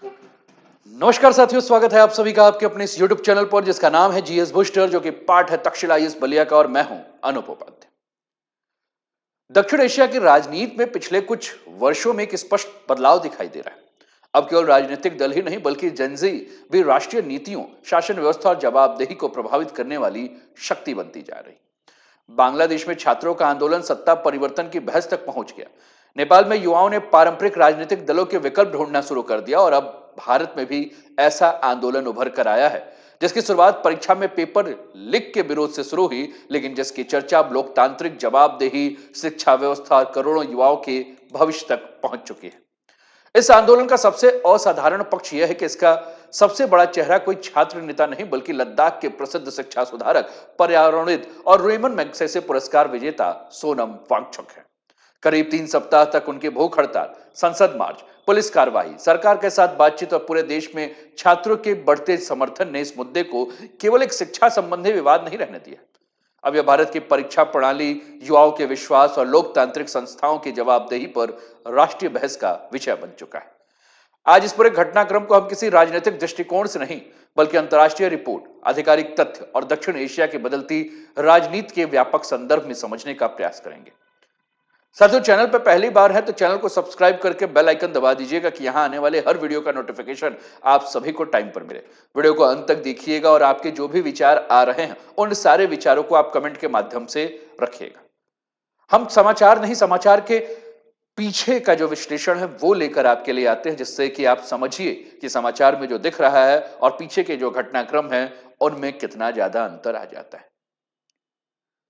नमस्कार साथियों, स्वागत है आप सभी का आपके अपने इस YouTube चैनल पर जिसका नाम है जीएस बूस्टर, जो कि पार्ट है तक्षशिला आईएएस बलिया का। और मैं हूं अनूप उपाध्याय। दक्षिण एशिया की राजनीति में पिछले कुछ वर्षों में एक स्पष्ट बदलाव दिखाई दे रहा है। अब केवल राजनीतिक दल ही नहीं बल्कि जेनजी भी राष्ट्रीय नीतियों, शासन व्यवस्था और जवाबदेही को प्रभावित करने वाली शक्ति बनती जा रही। बांग्लादेश में छात्रों का आंदोलन सत्ता परिवर्तन की बहस तक पहुंच गया। नेपाल में युवाओं ने पारंपरिक राजनीतिक दलों के विकल्प ढूंढना शुरू कर दिया और अब भारत में भी ऐसा आंदोलन उभर कर आया है, जिसकी शुरुआत परीक्षा में पेपर लीक के विरोध से शुरू हुई, लेकिन जिसकी चर्चा अब लोकतांत्रिक जवाबदेही, शिक्षा व्यवस्था और करोड़ों युवाओं के भविष्य तक पहुंच चुकी है। इस आंदोलन का सबसे असाधारण पक्ष यह है कि इसका सबसे बड़ा चेहरा कोई छात्र नेता नहीं बल्कि लद्दाख के प्रसिद्ध शिक्षा सुधारक, पर्यावरणविद और रेमन मैग्सेसे पुरस्कार विजेता सोनम वांगचुक है। करीब 3 सप्ताह तक उनकी भूख हड़ताल, संसद मार्च, पुलिस कार्रवाई, सरकार के साथ बातचीत और पूरे देश में छात्रों के बढ़ते समर्थन ने इस मुद्दे को केवल एक शिक्षा संबंधी विवाद नहीं रहने दिया। अब यह भारत की परीक्षा प्रणाली, युवाओं के विश्वास और लोकतांत्रिक संस्थाओं की जवाबदेही पर राष्ट्रीय बहस का विषय बन चुका है। आज इस पूरे घटनाक्रम को हम किसी राजनीतिक दृष्टिकोण से नहीं बल्कि अंतर्राष्ट्रीय रिपोर्ट, आधिकारिक तथ्य और दक्षिण एशिया की बदलती राजनीति के व्यापक संदर्भ में समझने का प्रयास करेंगे। साथियों, चैनल पर पहली बार है तो चैनल को सब्सक्राइब करके बेल आइकन दबा दीजिएगा कि यहां आने वाले हर वीडियो का नोटिफिकेशन आप सभी को टाइम पर मिले। वीडियो को अंत तक देखिएगा और आपके जो भी विचार आ रहे हैं उन सारे विचारों को आप कमेंट के माध्यम से रखिएगा। हम समाचार नहीं, समाचार के पीछे का जो विश्लेषण है वो लेकर आपके लिए आते हैं, जिससे कि आप समझिए कि समाचार में जो दिख रहा है और पीछे के जो घटनाक्रम है उनमें कितना ज्यादा अंतर आ जाता है।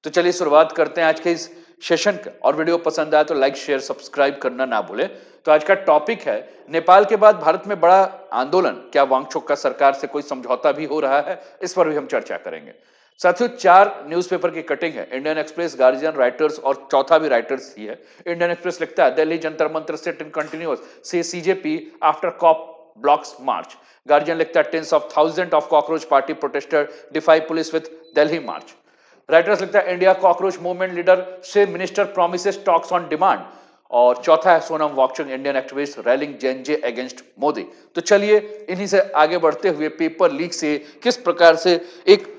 तो चलिए शुरुआत करते हैं आज के इस सेशन का। और वीडियो पसंद आए तो लाइक, शेयर, सब्सक्राइब करना ना भूलें। तो आज का टॉपिक है, नेपाल के बाद भारत में बड़ा आंदोलन, क्या वांगचुक का सरकार से कोई समझौता भी हो रहा है? इस पर भी हम चर्चा करेंगे। साथियों, 4 न्यूज़पेपर की कटिंग है, इंडियन एक्सप्रेस, गार्जियन, राइटर्स और चौथा भी राइटर्स ही है। इंडियन एक्सप्रेस लिखता है, Delhi Jantar Mantar sit in continuous से CJP after cop blocks march. Guardian लिखता है, tens of thousand of cockroach party protester defy police with Delhi march. Reuters लिखता है, इंडिया कॉकरोच मूवमेंट लीडर से minister promises talks on demand. और चौथा है, Sonam Wangchuk, Indian activist rallying Gen Z against Modi. तो चलिए इन्हीं से आगे बढ़ते हुए पेपर लीक से किस प्रकार से एक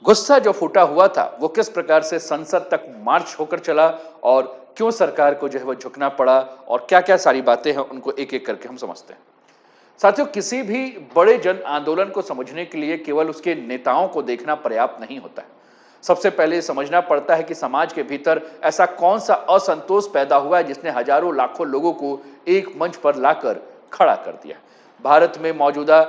गुस्सा जो फूटा हुआ था वो किस प्रकार से संसद तक मार्च होकर चला और क्यों सरकार को जो है वो झुकना पड़ा और क्या क्या सारी बातें हैं उनको एक एक करके हम समझते हैं। साथियों, किसी भी बड़े जन आंदोलन को समझने के लिए केवल उसके नेताओं को देखना पर्याप्त नहीं होता है। सबसे पहले समझना पड़ता है कि समाज के भीतर ऐसा कौन सा असंतोष पैदा हुआ है जिसने हजारों लाखों लोगों को एक मंच पर लाकर खड़ा कर दिया। भारत में मौजूदा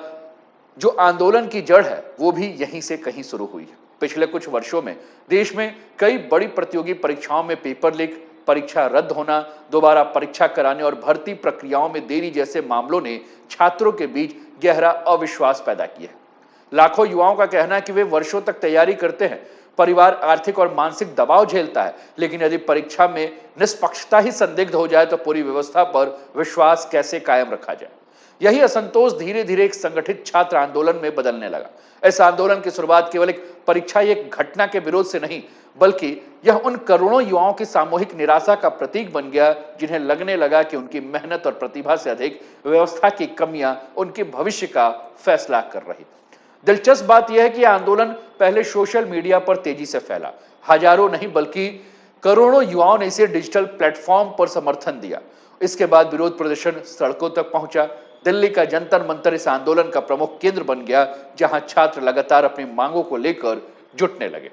जो आंदोलन की जड़ है वो भी यहीं से कहीं शुरू हुई है। पिछले कुछ वर्षों में देश में कई बड़ी प्रतियोगी परीक्षाओं में पेपर लीक, परीक्षा रद्द होना, दोबारा परीक्षा कराने और भर्ती प्रक्रियाओं में देरी जैसे मामलों ने छात्रों के बीच गहरा अविश्वास पैदा किया है। लाखों युवाओं का कहना है कि वे वर्षों तक तैयारी करते हैं, परिवार आर्थिक और मानसिक दबाव झेलता है, लेकिन यदि परीक्षा में निष्पक्षता ही संदिग्ध हो जाए तो पूरी व्यवस्था पर विश्वास कैसे कायम रखा जाए। यही असंतोष धीरे धीरे एक संगठित छात्र आंदोलन में बदलने लगा। इस आंदोलन की शुरुआत केवल एक परीक्षा, एक घटना के विरोध से नहीं बल्कि यह उन करोड़ों युवाओं की सामूहिक निराशा का प्रतीक बन गया जिन्हें लगने लगा कि उनकी मेहनत और प्रतिभा से अधिक व्यवस्था की कमियां उनके भविष्य का फैसला कर रही। दिलचस्प बात यह है कि आंदोलन पहले सोशल मीडिया पर तेजी से फैला। हजारों नहीं बल्कि करोड़ों युवाओं ने इसे डिजिटल प्लेटफॉर्म पर समर्थन दिया। इसके बाद विरोध प्रदर्शन सड़कों तक पहुंचा। दिल्ली का जंतर मंतर इस आंदोलन का प्रमुख केंद्र बन गया, जहां छात्र लगातार अपनी मांगों को लेकर जुटने लगे।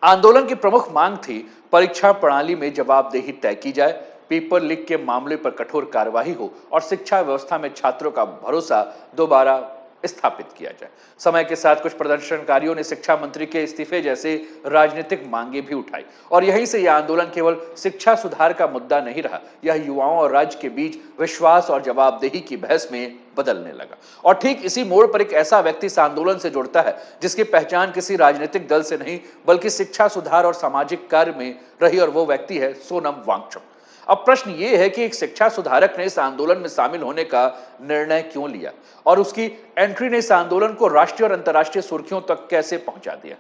आंदोलन की प्रमुख मांग थी, परीक्षा प्रणाली में जवाबदेही तय की जाए, पेपर लीक के मामले पर कठोर कार्रवाई हो और शिक्षा व्यवस्था में छात्रों का भरोसा दोबारा स्थापित किया जाए। समय के साथ कुछ प्रदर्शनकारियों ने शिक्षा मंत्री के इस्तीफे जैसे राजनीतिक मांगे भी उठाई और यहीं से यह आंदोलन केवल शिक्षा सुधार का मुद्दा नहीं रहा, यह युवाओं और राज्य के बीच विश्वास और जवाबदेही की बहस में बदलने लगा। और ठीक इसी मोड़ पर एक ऐसा व्यक्ति इस आंदोलन से जुड़ता है जिसकी पहचान किसी राजनीतिक दल से नहीं बल्कि शिक्षा सुधार और सामाजिक कार्य में रही, और वो व्यक्ति है सोनम वांगचुक। अब प्रश्न यह है कि एक शिक्षा सुधारक ने इस आंदोलन में शामिल होने का निर्णय क्यों लिया और उसकी एंट्री ने इस आंदोलन को राष्ट्रीय और अंतर्राष्ट्रीय सुर्खियों तक कैसे पहुंचा दिया।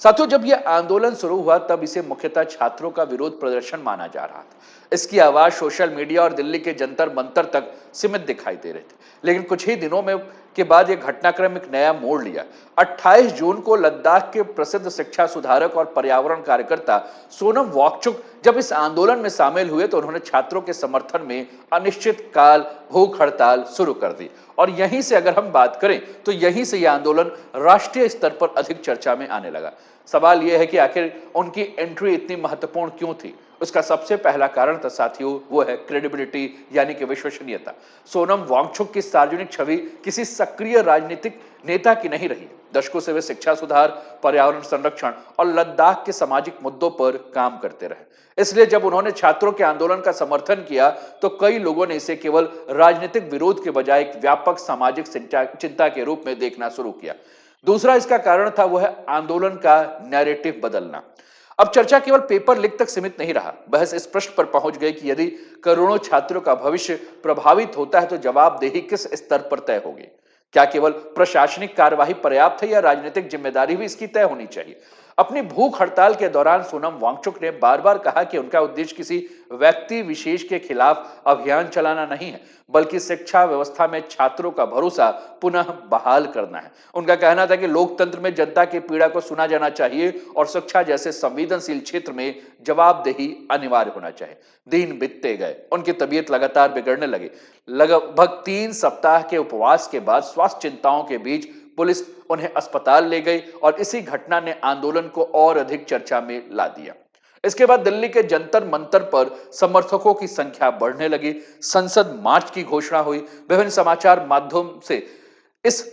साथियों, जब यह आंदोलन शुरू हुआ तब इसे मुख्यतः छात्रों का विरोध प्रदर्शन माना जा रहा था। इसकी आवाज सोशल मीडिया और दिल्ली के जंतर मंतर तक सीमित दिखाई दे रही थी, लेकिन कुछ ही दिनों में के बाद यह घटनाक्रम एक नया मोड़ लिया। 28 जून को लद्दाख के प्रसिद्ध शिक्षा सुधारक और पर्यावरण कार्यकर्ता सोनम वांगचुक जब इस आंदोलन में शामिल हुए तो उन्होंने छात्रों के समर्थन में अनिश्चित काल भूख हड़ताल शुरू कर दी। और यहीं से अगर हम बात करें तो यहीं से यह आंदोलन राष्ट्रीय स्तर पर अधिक चर्चा में आने लगा। सवाल यह है कि आखिर उनकी एंट्री इतनी महत्वपूर्ण क्यों थी। उसका सबसे पहला कारण था साथियों, वो है क्रेडिबिलिटी, यानी कि विश्वसनीयता। सोनम वांगचुक की सार्वजनिक छवि किसी सक्रिय राजनीतिक नेता की नहीं रही। दशकों से वे शिक्षा सुधार, पर्यावरण संरक्षण और लद्दाख के सामाजिक मुद्दों पर काम करते रहे। इसलिए जब उन्होंने छात्रों के आंदोलन का समर्थन किया तो कई लोगों ने इसे केवल राजनीतिक विरोध के बजाय एक व्यापक सामाजिक चिंता के रूप में देखना शुरू किया। दूसरा इसका कारण था वो है आंदोलन का नैरेटिव बदलना। अब चर्चा केवल पेपर लीक तक सीमित नहीं रहा। बहस इस प्रश्न पर पहुंच गई कि यदि करोड़ों छात्रों का भविष्य प्रभावित होता है तो जवाबदेही किस स्तर पर तय होगी। क्या केवल प्रशासनिक कार्यवाही पर्याप्त है या राजनीतिक जिम्मेदारी भी इसकी तय होनी चाहिए। अपनी भूख हड़ताल के दौरान सोनम वांगचुक ने बार बार कहा कि उनका उद्देश्य किसी व्यक्ति विशेष के खिलाफ अभियान चलाना नहीं है, बल्कि शिक्षा व्यवस्था में छात्रों का भरोसा पुनः बहाल करना है। उनका कहना था कि लोकतंत्र में जनता की पीड़ा को सुना जाना चाहिए और शिक्षा जैसे संवेदनशील क्षेत्र में जवाबदेही अनिवार्य होना चाहिए। दिन बीतते गए, उनकी तबीयत लगातार बिगड़ने लगी। लगभग 3 सप्ताह के उपवास के बाद स्वास्थ्य चिंताओं के बीच पुलिस उन्हें अस्पताल ले गई और इसी घटना ने आंदोलन को और अधिक चर्चा में ला दिया। इसके बाद दिल्ली के जंतर मंतर पर समर्थकों की संख्या बढ़ने लगी। संसद मार्च की घोषणा हुई। विभिन्न समाचार माध्यम से इस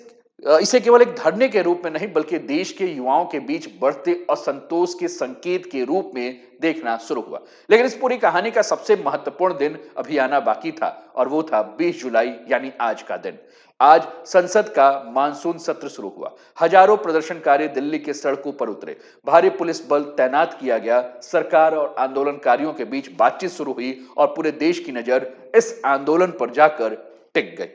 इसे केवल एक धरने के रूप में नहीं बल्कि देश के युवाओं के बीच बढ़ते असंतोष के संकेत के रूप में देखना शुरू हुआ। लेकिन इस पूरी कहानी का सबसे महत्वपूर्ण दिन अभी आना बाकी था और वो था 20 जुलाई, यानी आज का दिन। आज संसद का मानसून सत्र शुरू हुआ। हजारों प्रदर्शनकारी दिल्ली के सड़कों पर उतरे। भारी पुलिस बल तैनात किया गया। सरकार और आंदोलनकारियों के बीच बातचीत शुरू हुई और पूरे देश की नजर इस आंदोलन पर जाकर टिक गई।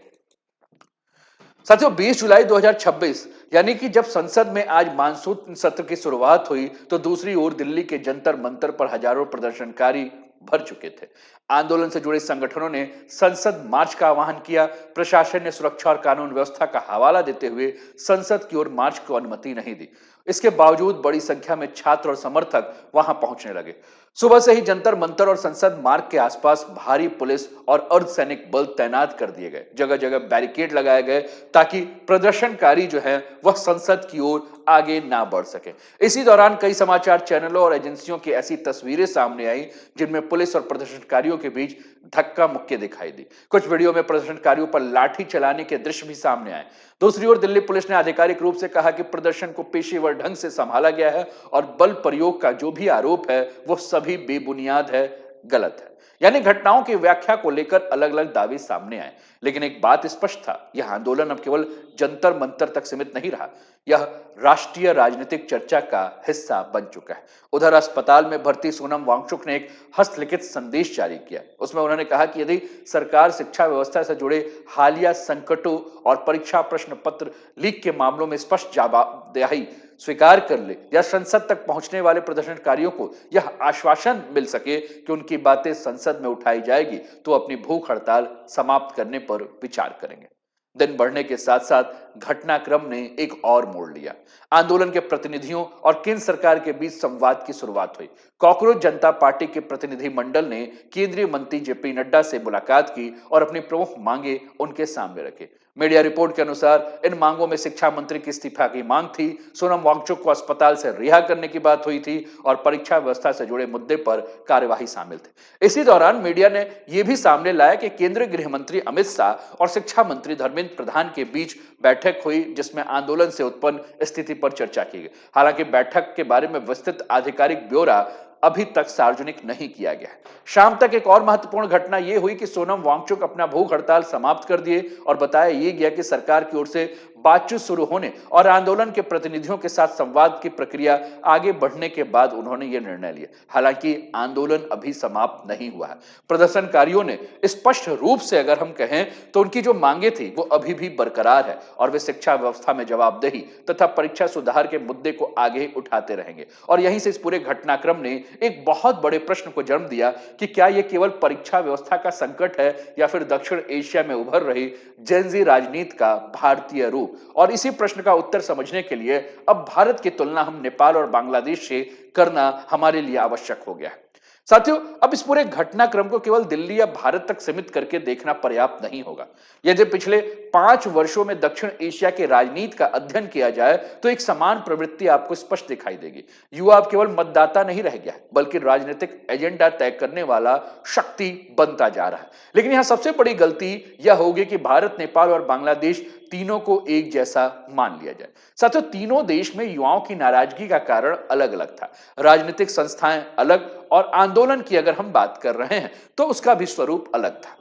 साथियों, 20 जुलाई 2026 यानी कि जब संसद में आज मानसून सत्र की शुरुआत हुई तो दूसरी ओर दिल्ली के जंतर मंतर पर हजारों प्रदर्शनकारी भर चुके थे। आंदोलन से जुड़े संगठनों ने संसद मार्च का आह्वान किया। प्रशासन ने सुरक्षा और कानून व्यवस्था का हवाला देते हुए संसद की ओर मार्च को अनुमति नहीं दी। इसके बावजूद बड़ी संख्या में छात्र और समर्थक वहां पहुंचने लगे। सुबह से ही जंतर मंतर और संसद मार्ग के आसपास भारी पुलिस और अर्धसैनिक बल तैनात कर दिए गए। जगह जगह बैरिकेड लगाए गए ताकि प्रदर्शनकारी जो है वह संसद की ओर आगे ना बढ़ सके। इसी दौरान कई समाचार चैनलों और एजेंसियों की ऐसी तस्वीरें सामने आई जिनमें पुलिस और प्रदर्शनकारियों के बीच धक्का मुक्की दिखाई दी। कुछ वीडियो में प्रदर्शनकारियों पर लाठी चलाने के दृश्य भी सामने आए। दूसरी ओर दिल्ली पुलिस ने आधिकारिक रूप से कहा कि प्रदर्शन को पेशेवर ढंग से संभाला गया है और बल प्रयोग का जो भी आरोप है वो सभी बेबुनियाद है, गलत है। यानी घटनाओं की व्याख्या को लेकर अलग अलग दावे सामने आए, लेकिन एक बात स्पष्ट था, यह आंदोलन अब केवल जंतर मंतर तक सीमित नहीं रहा, यह राष्ट्रीय राजनीतिक चर्चा का हिस्सा बन चुका है। उधर अस्पताल में भर्ती सोनम वांगचुक ने एक हस्तलिखित संदेश जारी किया। उसमें उन्होंने कहा कि यदि सरकार शिक्षा व्यवस्था से जुड़े हालिया संकटों और परीक्षा प्रश्न पत्र लीक के मामलों में स्पष्ट जवाबदेही स्वीकार कर ले या संसद तक पहुंचने वाले प्रदर्शनकारियों को यह आश्वासन मिल सके कि उनकी बातें संसद में उठाई जाएगी तो अपनी भूख हड़ताल समाप्त करने पर विचार करेंगे। दिन बढ़ने के साथ साथ घटनाक्रम ने एक और मोड़ लिया। आंदोलन के प्रतिनिधियों और केंद्र सरकार के बीच संवाद की शुरुआत हुई। कॉकरोच जनता पार्टी के प्रतिनिधि मंडल ने केंद्रीय मंत्री जेपी नड्डा से मुलाकात की और अपनी प्रमुख मांगे उनके सामने रखे। मीडिया रिपोर्ट के अनुसार इन मांगों में शिक्षा मंत्री के इस्तीफा की मांग थी, सोनम वांगचुक को अस्पताल से रिहा करने की बात हुई थी और परीक्षा व्यवस्था से जुड़े मुद्दे पर कार्यवाही शामिल थे। इसी दौरान मीडिया ने यह भी सामने लाया कि केंद्रीय गृह मंत्री अमित शाह और शिक्षा मंत्री धर्मेंद्र प्रधान के बीच बैठक हुई जिसमें आंदोलन से उत्पन्न स्थिति पर चर्चा की गई। हालांकि बैठक के बारे में विस्तृत आधिकारिक ब्यौरा अभी तक सार्वजनिक नहीं किया गया है। शाम तक एक और महत्वपूर्ण घटना यह हुई कि सोनम वांगचुक अपना भूख हड़ताल समाप्त कर दिए और बताया यह गया कि सरकार की ओर से बातचीत शुरू होने और आंदोलन के प्रतिनिधियों के साथ संवाद की प्रक्रिया आगे बढ़ने के बाद उन्होंने यह निर्णय लिया। हालांकि आंदोलन अभी समाप्त नहीं हुआ है। प्रदर्शनकारियों ने स्पष्ट रूप से अगर हम कहें तो उनकी जो मांगे थी वो अभी भी बरकरार है और वे शिक्षा व्यवस्था में जवाबदेही तथा परीक्षा सुधार के मुद्दे को आगे उठाते रहेंगे। और यहीं से इस पूरे घटनाक्रम ने एक बहुत बड़े प्रश्न को जन्म दिया कि क्या यह केवल परीक्षा व्यवस्था का संकट है या फिर दक्षिण एशिया में उभर रही जेन ज़ी राजनीति का भारतीय रूप। और इसी प्रश्न का उत्तर समझने के लिए अब भारत की तुलना हम नेपाल और बांग्लादेश से करना हमारे लिए आवश्यक हो गया है। साथियों, अब इस पूरे घटनाक्रम को केवल दिल्ली या भारत तक सीमित करके देखना पर्याप्त नहीं होगा। यदि पिछले 5 वर्षों में दक्षिण एशिया के राजनीति का अध्ययन किया जाए तो एक समान प्रवृत्ति आपको स्पष्ट दिखाई देगी। युवा अब केवल मतदाता नहीं रह गया, बल्कि राजनीतिक एजेंडा तय करने वाला शक्ति बनता जा रहा है। लेकिन यहां सबसे बड़ी गलती यह होगी कि भारत, नेपाल और बांग्लादेश तीनों को एक जैसा मान लिया जाए। साथियों, तीनों देश में युवाओं की नाराजगी का कारण अलग अलग था, राजनीतिक संस्थाएं अलग, और आंदोलन की अगर हम बात कर रहे हैं तो उसका भी स्वरूप अलग था।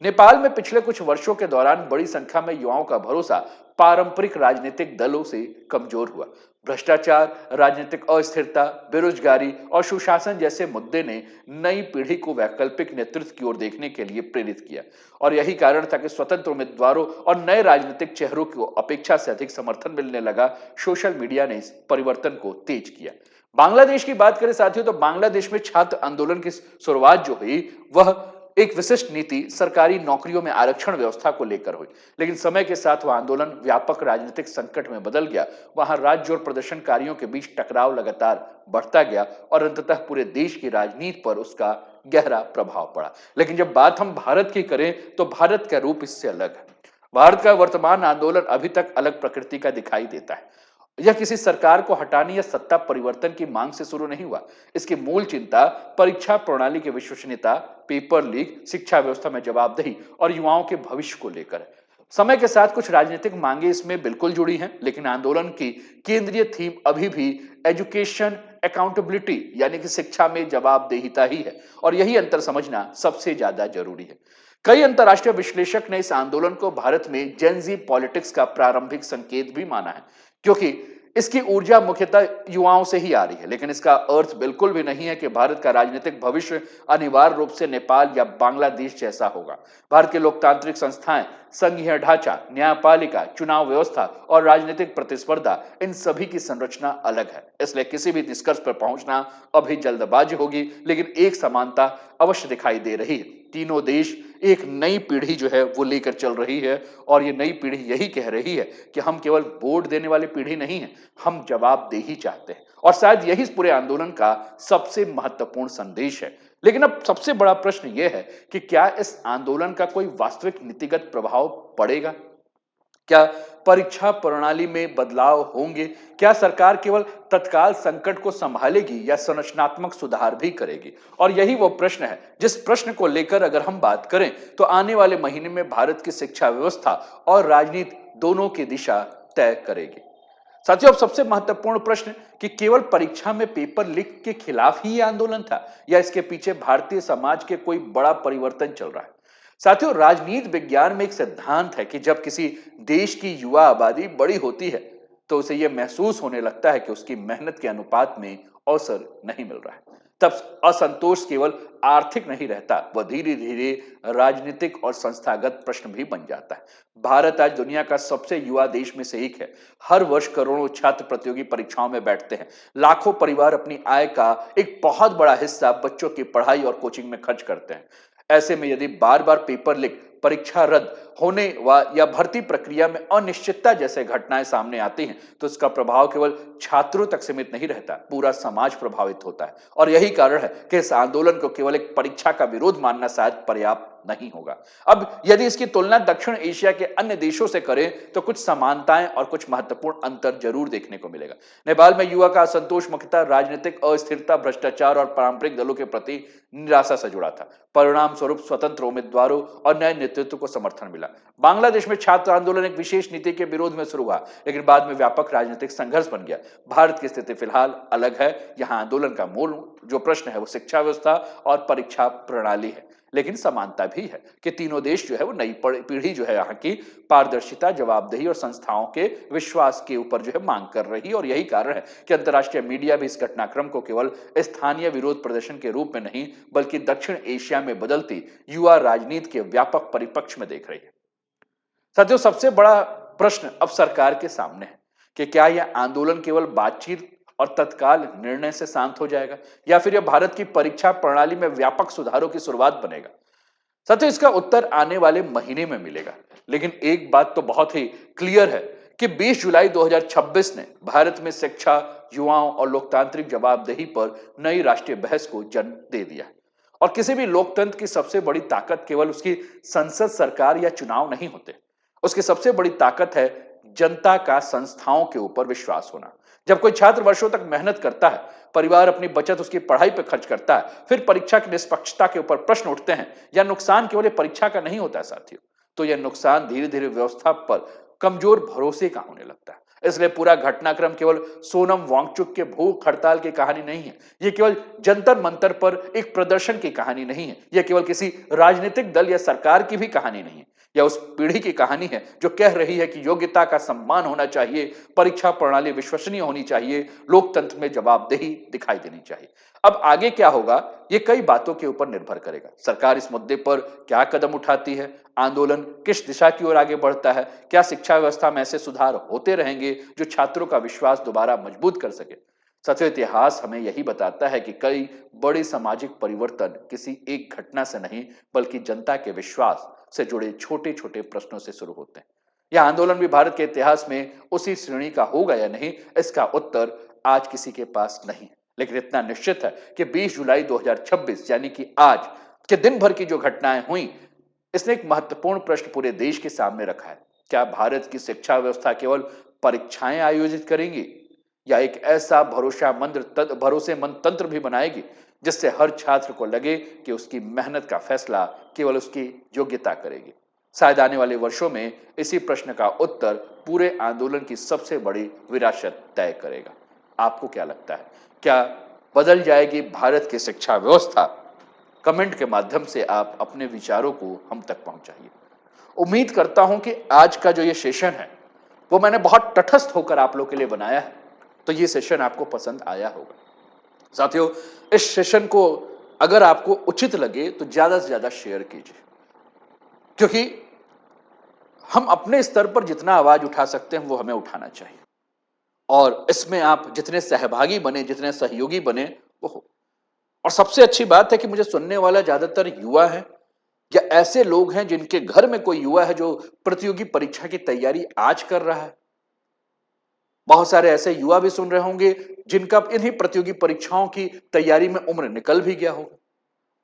नेपाल में पिछले कुछ वर्षों के दौरान बड़ी संख्या में युवाओं का भरोसा पारंपरिक राजनीतिक दलों से कमजोर हुआ। भ्रष्टाचार, राजनीतिक अस्थिरता, बेरोजगारी और सुशासन जैसे मुद्दे ने नई पीढ़ी को वैकल्पिक नेतृत्व की ओर देखने के लिए प्रेरित किया। और यही कारण था कि स्वतंत्र उम्मीदवारों और नए राजनीतिक चेहरों को अपेक्षा से अधिक समर्थन मिलने लगा। सोशल मीडिया ने इस परिवर्तन को तेज किया। बांग्लादेश की बात करें साथियों, तो बांग्लादेश में छात्र आंदोलन की शुरुआत जो हुई वह एक विशिष्ट नीति, सरकारी नौकरियों में आरक्षण व्यवस्था को लेकर हुई। लेकिन समय के साथ वह आंदोलन व्यापक राजनीतिक संकट में बदल गया। वहां राज्य और प्रदर्शनकारियों के बीच टकराव लगातार बढ़ता गया और अंततः पूरे देश की राजनीति पर उसका गहरा प्रभाव पड़ा। लेकिन जब बात हम भारत की करें तो भारत का रूप इससे अलग है। भारत का वर्तमान आंदोलन अभी तक अलग प्रकृति का दिखाई देता है। यह किसी सरकार को हटाने या सत्ता परिवर्तन की मांग से शुरू नहीं हुआ। इसकी मूल चिंता परीक्षा प्रणाली की विश्वसनीयता, पेपर लीक, शिक्षा व्यवस्था में जवाबदेही और युवाओं के भविष्य को लेकर है। समय के साथ कुछ राजनीतिक मांगे इसमें बिल्कुल जुड़ी हैं, लेकिन आंदोलन की केंद्रीय थीम अभी भी एजुकेशन अकाउंटेबिलिटी यानी कि शिक्षा में जवाबदेहिता ही है। और यही अंतर समझना सबसे ज्यादा जरूरी है। कई अंतर्राष्ट्रीय विश्लेषक ने इस आंदोलन को भारत में जेन ज़ी पॉलिटिक्स का प्रारंभिक संकेत भी माना है, क्योंकि इसकी ऊर्जा मुख्यतः युवाओं से ही आ रही है। लेकिन इसका अर्थ बिल्कुल भी नहीं है कि भारत का राजनीतिक भविष्य अनिवार्य रूप से नेपाल या बांग्लादेश जैसा होगा। भारत के लोकतांत्रिक संस्थाएं, संघीय ढांचा, न्यायपालिका, चुनाव व्यवस्था और राजनीतिक प्रतिस्पर्धा, इन सभी की संरचना अलग है। इसलिए किसी भी निष्कर्ष पर पहुंचना अभी जल्दबाजी होगी। लेकिन एक समानता अवश्य दिखाई दे रही है। तीनों देश एक नई पीढ़ी जो है वो लेकर चल रही है और ये नई पीढ़ी यही कह रही है कि हम केवल वोट देने वाली पीढ़ी नहीं है, हम जवाबदेही चाहते हैं। और शायद यही इस पूरे आंदोलन का सबसे महत्वपूर्ण संदेश है। लेकिन अब सबसे बड़ा प्रश्न यह है कि क्या इस आंदोलन का कोई वास्तविक नीतिगत प्रभाव पड़ेगा? क्या परीक्षा प्रणाली में बदलाव होंगे? क्या सरकार केवल तत्काल संकट को संभालेगी या संरचनात्मक सुधार भी करेगी? और यही वो प्रश्न है जिस प्रश्न को लेकर अगर हम बात करें तो आने वाले महीने में भारत की शिक्षा व्यवस्था और राजनीति दोनों की दिशा तय करेगी। साथियों, अब सबसे महत्वपूर्ण प्रश्न कि केवल परीक्षा में पेपर लीक के खिलाफ ही यह आंदोलन था या इसके पीछे भारतीय समाज के कोई बड़ा परिवर्तन चल रहा है। साथियों, राजनीति विज्ञान में एक सिद्धांत है कि जब किसी देश की युवा आबादी बड़ी होती है तो उसे यह महसूस होने लगता है कि उसकी मेहनत के अनुपात में अवसर नहीं मिल रहा है। तब असंतोष केवल आर्थिक नहीं रहता, वह धीरे धीरे राजनीतिक और संस्थागत प्रश्न भी बन जाता है। भारत आज दुनिया का सबसे युवा देश में से एक है। हर वर्ष करोड़ों छात्र प्रतियोगी परीक्षाओं में बैठते हैं। लाखों परिवार अपनी आय का एक बहुत बड़ा हिस्सा बच्चों की पढ़ाई और कोचिंग में खर्च करते हैं। ऐसे में यदि बार बार पेपर लीक, परीक्षा रद्द होने या भर्ती प्रक्रिया में अनिश्चितता जैसे घटनाएं सामने आती हैं तो इसका प्रभाव केवल छात्रों तक सीमित नहीं रहता, पूरा समाज प्रभावित होता है। और यही कारण है कि इस आंदोलन को केवल एक परीक्षा का विरोध मानना शायद पर्याप्त नहीं होगा। अब यदि इसकी तुलना दक्षिण एशिया के अन्य देशों से करें तो कुछ समानताएं और कुछ महत्वपूर्ण अंतर जरूर देखने को मिलेगा। नेपाल में युवा का असंतोष मुख्यतः राजनीतिक अस्थिरता, भ्रष्टाचार और पारंपरिक दलों के प्रति निराशा से जुड़ा था। परिणाम स्वरूप स्वतंत्र उम्मीदवारों और नए नेतृत्व को समर्थन मिला। बांग्लादेश में छात्र आंदोलन एक विशेष नीति के विरोध में शुरू हुआ, लेकिन बाद में व्यापक राजनीतिक संघर्ष बन गया। भारत की स्थिति फिलहाल अलग है। यहाँ आंदोलन का मूल जो प्रश्न है वो शिक्षा व्यवस्था और परीक्षा प्रणाली है, लेकिन समानता भी है कि तीनों देश जो है वो नई पीढ़ी जो है यहाँ की पारदर्शिता, जवाबदेही और संस्थाओं के विश्वास के ऊपर जो है मांग कर रही है। और यही कारण है कि अंतर्राष्ट्रीय मीडिया भी इस घटनाक्रम को केवल स्थानीय विरोध प्रदर्शन के रूप में नहीं बल्कि दक्षिण एशिया में बदलती युवा राजनीति के व्यापक परिप्रेक्ष्य में देख रही है। साथियों, सबसे बड़ा प्रश्न अब सरकार के सामने है कि क्या यह आंदोलन केवल बातचीत और तत्काल निर्णय से शांत हो जाएगा या फिर यह भारत की परीक्षा प्रणाली में व्यापक सुधारों की शुरुआत बनेगा। साथियों, इसका उत्तर आने वाले महीने में मिलेगा, लेकिन एक बात तो बहुत ही क्लियर है कि 20 जुलाई 2026 ने भारत में शिक्षा, युवाओं और लोकतांत्रिक जवाबदेही पर नई राष्ट्रीय बहस को जन्म दे दिया है। और किसी भी लोकतंत्र की सबसे बड़ी ताकत केवल उसकी संसद, सरकार या चुनाव नहीं होते। उसकी सबसे बड़ी ताकत है जनता का संस्थाओं के ऊपर विश्वास होना। जब कोई छात्र वर्षों तक मेहनत करता है, परिवार अपनी बचत उसकी पढ़ाई पर खर्च करता है, फिर परीक्षा की निष्पक्षता के ऊपर प्रश्न उठते हैं या नुकसान केवल परीक्षा का नहीं होता है साथियों, तो यह नुकसान धीरे धीरे व्यवस्था पर कमजोर भरोसे का होने लगता है। इसलिए पूरा घटनाक्रम केवल सोनम वांगचुक के भूख हड़ताल की कहानी नहीं है। यह केवल जंतर मंतर पर एक प्रदर्शन की कहानी नहीं है। यह केवल किसी राजनीतिक दल या सरकार की भी कहानी नहीं है। यह उस पीढ़ी की कहानी है जो कह रही है कि योग्यता का सम्मान होना चाहिए, परीक्षा प्रणाली विश्वसनीय होनी चाहिए, लोकतंत्र में जवाबदेही दिखाई देनी चाहिए। अब आगे क्या होगा, ये कई बातों के ऊपर निर्भर करेगा। सरकार इस मुद्दे पर क्या कदम उठाती है, आंदोलन किस दिशा की ओर आगे बढ़ता है, क्या शिक्षा व्यवस्था में ऐसे सुधार होते रहेंगे जो छात्रों का विश्वास दोबारा मजबूत कर सके। साथियों, इतिहास हमें यही बताता है कि कई बड़े सामाजिक परिवर्तन किसी एक घटना से नहीं बल्कि जनता के विश्वास से जुड़े छोटे छोटे प्रश्नों से शुरू होते हैं। यह आंदोलन भी भारत के इतिहास में उसी श्रेणी का होगा या नहीं, इसका उत्तर आज किसी के पास नहीं है। लेकिन इतना निश्चित है कि 20 जुलाई 2026 यानी कि आज के दिन भर की जो घटनाएं हुई, इसने एक महत्वपूर्ण प्रश्न पूरे देश के सामने रखा है। क्या भारत की शिक्षा व्यवस्था केवल परीक्षाएं आयोजित करेंगी या एक ऐसा भरोसेमंद तंत्र भी बनाएगी जिससे हर छात्र को लगे कि उसकी मेहनत का फैसला केवल उसकी योग्यता करेगी। शायद आने वाले वर्षों में इसी प्रश्न का उत्तर पूरे आंदोलन की सबसे बड़ी विरासत तय करेगा। आपको क्या लगता है, क्या बदल जाएगी भारत की शिक्षा व्यवस्था? कमेंट के माध्यम से आप अपने विचारों को हम तक पहुंचाइए। उम्मीद करता हूं कि आज का जो ये सेशन है वो मैंने बहुत तटस्थ होकर आप लोग के लिए बनाया है, तो ये सेशन आपको पसंद आया होगा। साथियों, इस सेशन को अगर आपको उचित लगे तो ज्यादा से ज्यादा शेयर कीजिए, क्योंकि हम अपने स्तर पर जितना आवाज उठा सकते हैं वो हमें उठाना चाहिए। और इसमें आप जितने सहभागी बने, जितने सहयोगी बने वो हो। और सबसे अच्छी बात है कि मुझे सुनने वाला ज्यादातर युवा है या ऐसे लोग हैं जिनके घर में कोई युवा है जो प्रतियोगी परीक्षा की तैयारी आज कर रहा है। बहुत सारे ऐसे युवा भी सुन रहे होंगे जिनका इन्हीं प्रतियोगी परीक्षाओं की तैयारी में उम्र निकल भी गया होगा।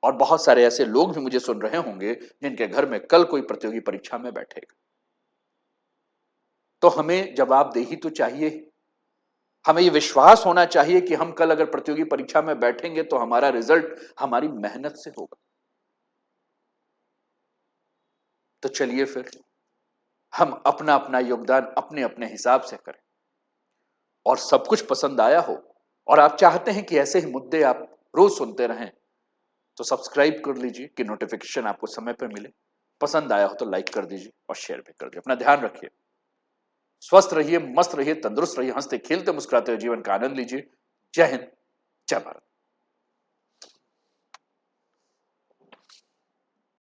और बहुत सारे ऐसे लोग भी मुझे सुन रहे होंगे जिनके घर में कल कोई प्रतियोगी परीक्षा में बैठेगा। तो हमें जवाबदेही तो चाहिए ही। हमें यह विश्वास होना चाहिए कि हम कल अगर प्रतियोगी परीक्षा में बैठेंगे तो हमारा रिजल्ट हमारी मेहनत से होगा। तो चलिए फिर हम अपना अपना योगदान अपने अपने हिसाब से करें। और सब कुछ पसंद आया हो और आप चाहते हैं कि ऐसे ही मुद्दे आप रोज सुनते रहें, तो सब्सक्राइब कर लीजिए कि नोटिफिकेशन आपको समय पर मिले। पसंद आया हो तो लाइक कर दीजिए और शेयर भी कर दीजिए। अपना ध्यान रखिए, स्वस्थ रहिए, मस्त रहिए, तंदुरुस्त रहिए, हंसते खेलते मुस्कुराते हुए जीवन का आनंद लीजिए। जय हिंद, जय भारत।